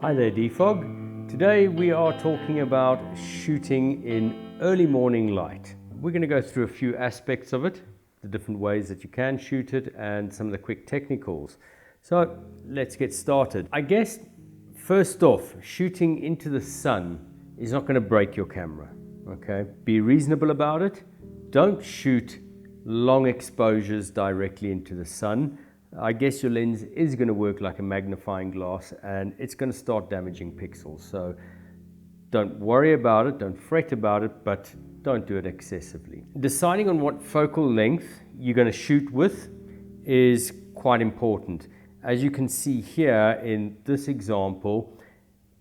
Hi there, dphog. Today we are talking about shooting in early morning light. We're going to go through a few aspects of it, the different ways that you can shoot it, and some of the quick technicals. So let's get started. I guess first off, shooting into the sun is not going to break your camera. Okay, be reasonable about it. Don't shoot long exposures directly into the sun. I guess your lens is going to work like a magnifying glass and it's going to start damaging pixels. So don't worry about it, don't fret about it, but don't do it excessively. Deciding on what focal length you're going to shoot with is quite important. As you can see here in this example,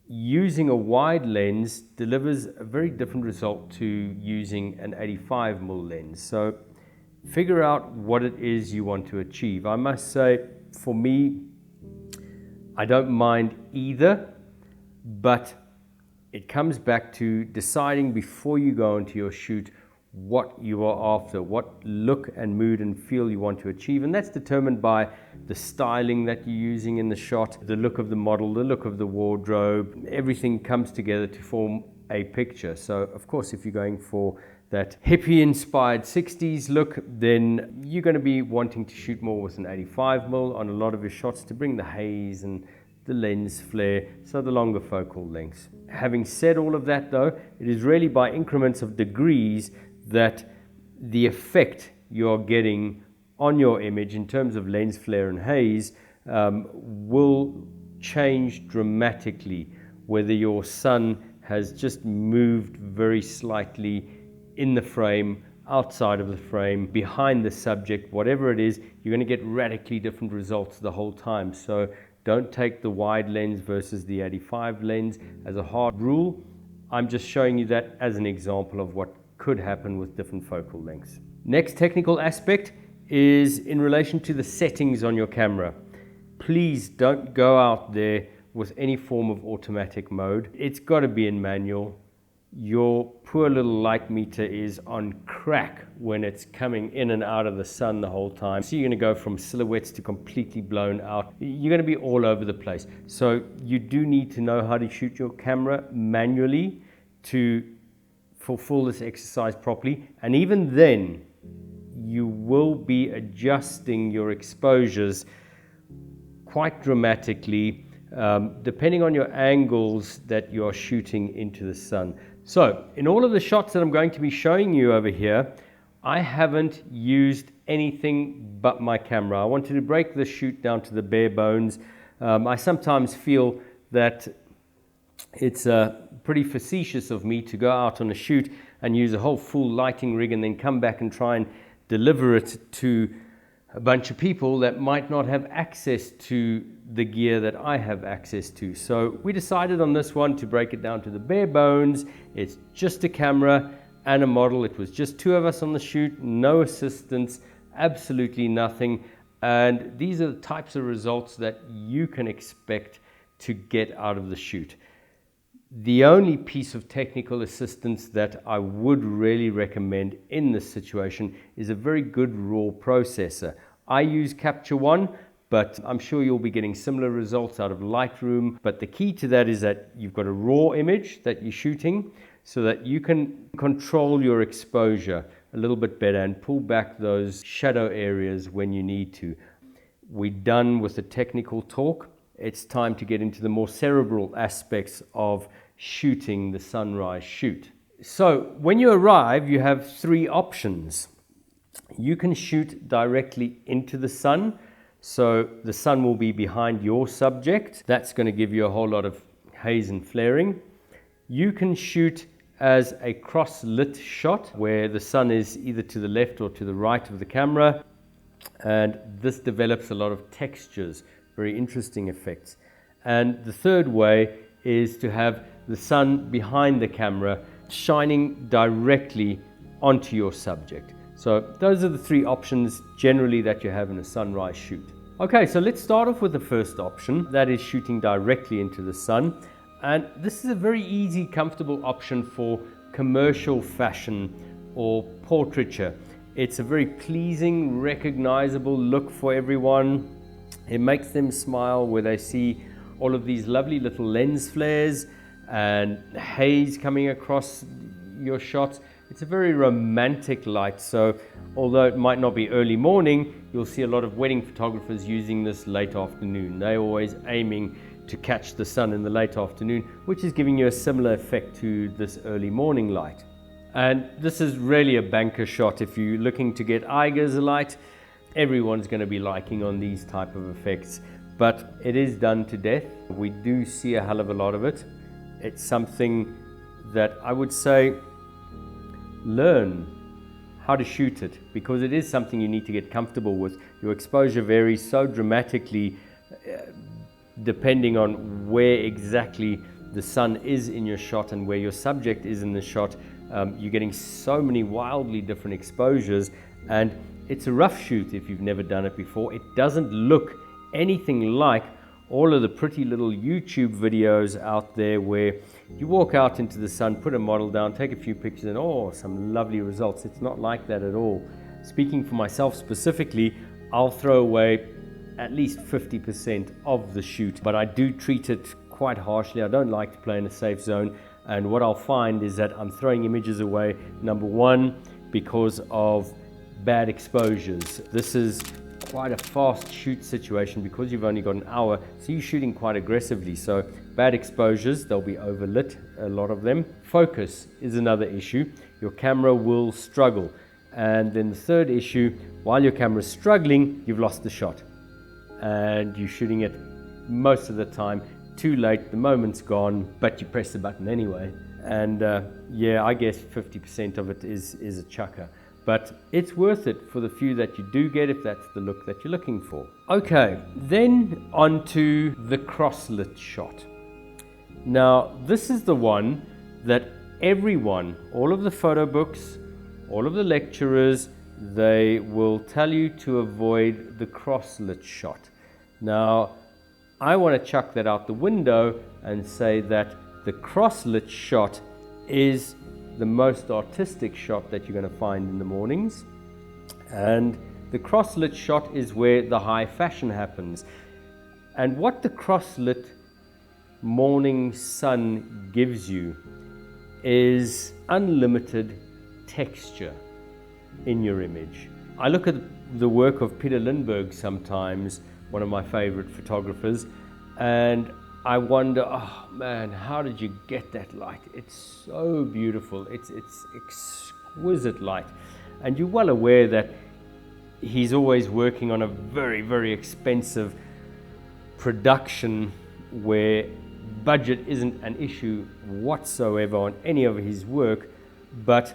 using a wide lens delivers a very different result to using an 85mm lens. So figure out what it is you want to achieve. I must say, for me, I don't mind either, but it comes back to deciding before you go into your shoot what you are after, what look and mood and feel you want to achieve. And that's determined by the styling that you're using in the shot, the look of the model, the look of the wardrobe. Everything comes together to form a picture. So of course, if you're going for that hippie-inspired 60s look, then you're going to be wanting to shoot more with an 85mm on a lot of your shots to bring the haze and the lens flare, so the longer focal lengths. Having said all of that though, it is really by increments of degrees that the effect you're getting on your image in terms of lens flare and haze will change dramatically, whether your sun has just moved very slightly in the frame, outside of the frame, behind the subject, whatever it is, you're going to get radically different results the whole time. So don't take the wide lens versus the 85 lens as a hard rule. I'm just showing you that as an example of what could happen with different focal lengths. Next technical aspect is in relation to the settings on your camera. Please don't go out there with any form of automatic mode. It's got to be in manual. Your poor little light meter is on crack when it's coming in and out of the sun the whole time. So you're going to go from silhouettes to completely blown out. You're going to be all over the place. So you do need to know how to shoot your camera manually to fulfill this exercise properly. And even then, you will be adjusting your exposures quite dramatically depending on your angles that you're shooting into the sun. So in all of the shots that I'm going to be showing you over here, I haven't used anything but my camera. I wanted to break the shoot down to the bare bones. I sometimes feel that it's pretty facetious of me to go out on a shoot and use a whole full lighting rig and then come back and try and deliver it to a bunch of people that might not have access to the gear that I have access to. So we decided on this one to break it down to the bare bones. It's just a camera and a model. It was just two of us on the shoot, no assistance, absolutely nothing. And these are the types of results that you can expect to get out of the shoot. The only piece of technical assistance that I would really recommend in this situation is a very good RAW processor. I use Capture One, but I'm sure you'll be getting similar results out of Lightroom. But the key to that is that you've got a RAW image that you're shooting so that you can control your exposure a little bit better and pull back those shadow areas when you need to. We're done with the technical talk. It's time to get into the more cerebral aspects of shooting the sunrise shoot. So when you arrive, you have three options. You can shoot directly into the sun. So the sun will be behind your subject. That's going to give you a whole lot of haze and flaring. You can shoot as a cross-lit shot where the sun is either to the left or to the right of the camera. And this develops a lot of textures, very interesting effects. And the third way is to have the sun behind the camera shining directly onto your subject. So those are the three options generally that you have in a sunrise shoot. Okay, so let's start off with the first option, that is shooting directly into the sun. And this is a very easy, comfortable option for commercial fashion or portraiture. It's a very pleasing, recognizable look for everyone. It makes them smile where they see all of these lovely little lens flares and haze coming across your shots. It's a very romantic light, so although it might not be early morning, you'll see a lot of wedding photographers using this late afternoon. They're always aiming to catch the sun in the late afternoon, which is giving you a similar effect to this early morning light. And this is really a banker shot. If you're looking to get eye gaze light, everyone's going to be liking on these type of effects, but it is done to death. We do see a hell of a lot of it. It's something that I would say learn how to shoot it, because it is something you need to get comfortable with. Your exposure varies so dramatically depending on where exactly the sun is in your shot and where your subject is in the shot. You're getting so many wildly different exposures, and it's a rough shoot if you've never done it before. It doesn't look anything like all of the pretty little YouTube videos out there where you walk out into the sun, put a model down, take a few pictures, and oh, some lovely results. It's not like that at all. Speaking for myself specifically, I'll throw away at least 50% of the shoot, but I do treat it quite harshly. I don't like to play in a safe zone, and what I'll find is that I'm throwing images away, number one, because of bad exposures. This is quite a fast shoot situation because you've only got an hour, so you're shooting quite aggressively. So bad exposures, they'll be overlit, a lot of them. Focus is another issue. Your camera will struggle. And then the third issue, while your camera's struggling, you've lost the shot. And you're shooting it most of the time too late, the moment's gone, but you press the button anyway. And yeah, I guess 50% of it is a chucker. But it's worth it for the few that you do get, if that's the look that you're looking for. Okay, then on to the Crosslit Shot. Now, this is the one that everyone, all of the photo books, all of the lecturers, they will tell you to avoid the Crosslit Shot. Now, I want to chuck that out the window and say that the Crosslit Shot is the most artistic shot that you're going to find in the mornings. And the Crosslit Shot is where the high fashion happens. And what the Crosslit morning sun gives you is unlimited texture in your image. I look at the work of Peter Lindbergh sometimes, one of my favorite photographers, and I wonder, oh man, how did you get that light? It's so beautiful. It's exquisite light. And you're well aware that he's always working on a very, very expensive production where budget isn't an issue whatsoever on any of his work, but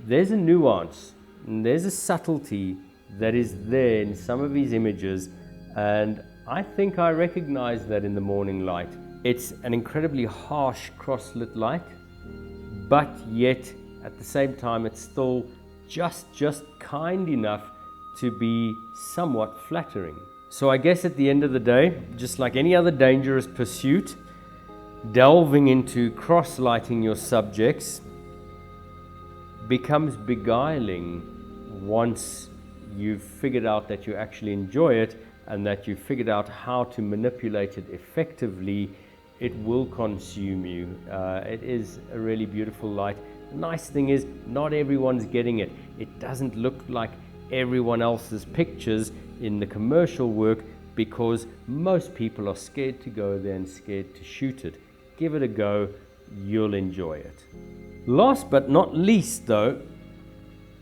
there's a nuance and there's a subtlety that is there in some of his images, and I think I recognize that in the morning light. It's an incredibly harsh crosslit light, but yet at the same time it's still just kind enough to be somewhat flattering. So I guess at the end of the day, just like any other dangerous pursuit, delving into cross-lighting your subjects becomes beguiling once you've figured out that you actually enjoy it and that you've figured out how to manipulate it effectively. It will consume you. It is a really beautiful light. The nice thing is not everyone's getting it. It doesn't look like everyone else's pictures in the commercial work because most people are scared to go there and scared to shoot it. Give it a go, you'll enjoy it. Last but not least though,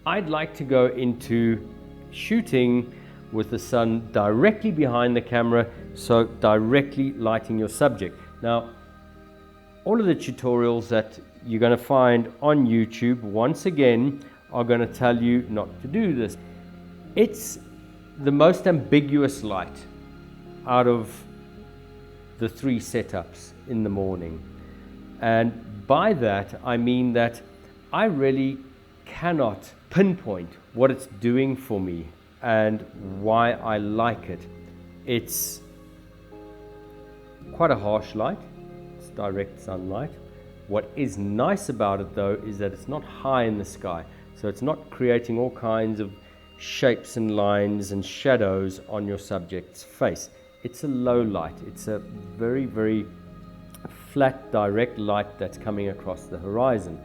I'd like to go into shooting with the sun directly behind the camera, so directly lighting your subject. Now, all of the tutorials that you're going to find on YouTube, once again, are going to tell you not to do this. It's the most ambiguous light out of the three setups in the morning. And by that, I mean that I really cannot pinpoint what it's doing for me and why I like it. It's quite a harsh light. It's direct sunlight. What is nice about it though is that it's not high in the sky, so it's not creating all kinds of shapes and lines and shadows on your subject's face. it's a low light. It's a very, very flat, direct light that's coming across the horizon.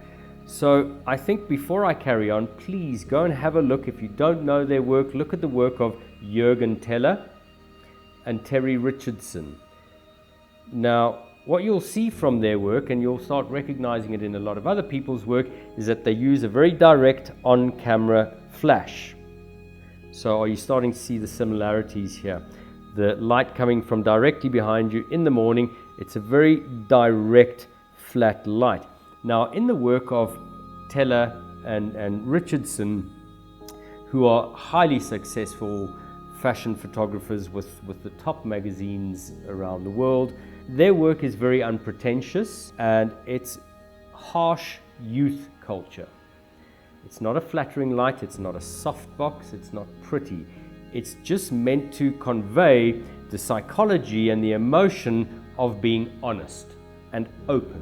So I think before I carry on, please go and have a look. If you don't know their work, look at the work of Jürgen Teller and Terry Richardson. Now, what you'll see from their work, and you'll start recognizing it in a lot of other people's work, is that they use a very direct on-camera flash. So are you starting to see the similarities here? The light coming from directly behind you in the morning, it's a very direct, flat light. Now, in the work of Teller and Richardson, who are highly successful fashion photographers with the top magazines around the world, their work is very unpretentious and it's harsh youth culture. It's not a flattering light, it's not a soft box, it's not pretty. It's just meant to convey the psychology and the emotion of being honest and open.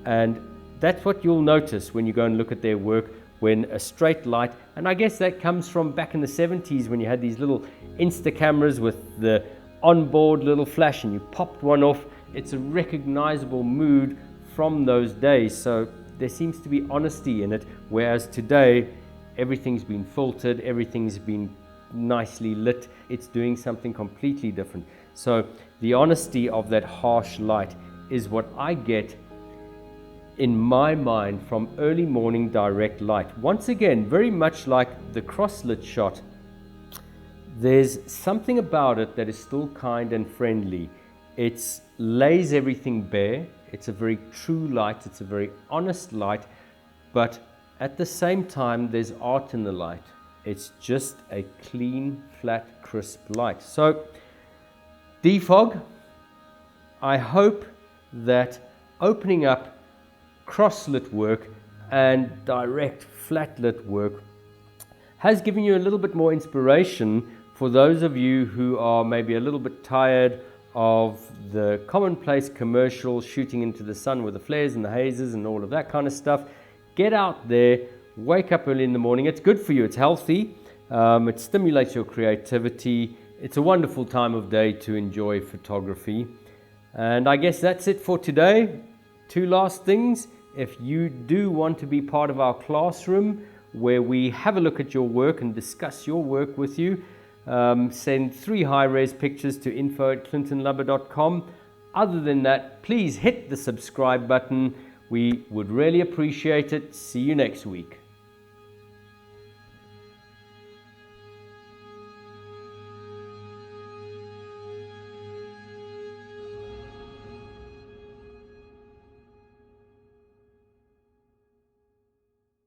And that's what you'll notice when you go and look at their work, when a straight light, and I guess that comes from back in the 70s when you had these little Insta cameras with the onboard little flash and you popped one off. It's a recognizable mood from those days. So there seems to be honesty in it, whereas today everything's been filtered, everything's been nicely lit. It's doing something completely different. So the honesty of that harsh light is what I get in my mind from early morning direct light. Once again, very much like the Crosslit Shot, there's something about it that is still kind and friendly. It lays everything bare. It's a very true light. It's a very honest light, but at the same time, there's art in the light. It's just a clean, flat, crisp light. So, dphog, I hope that opening up crosslit work and direct flat lit work has given you a little bit more inspiration for those of you who are maybe a little bit tired of the commonplace commercial shooting into the sun with the flares and the hazes and all of that kind of stuff. Get out there, wake up early in the morning. It's good for you, it's healthy, it stimulates your creativity. It's a wonderful time of day to enjoy photography. And I guess that's it for today. Two last things. If you do want to be part of our classroom where we have a look at your work and discuss your work with you, send 3 high-res pictures to info@clintonlubber.com. Other than that, please hit the subscribe button. We would really appreciate it. See you next week.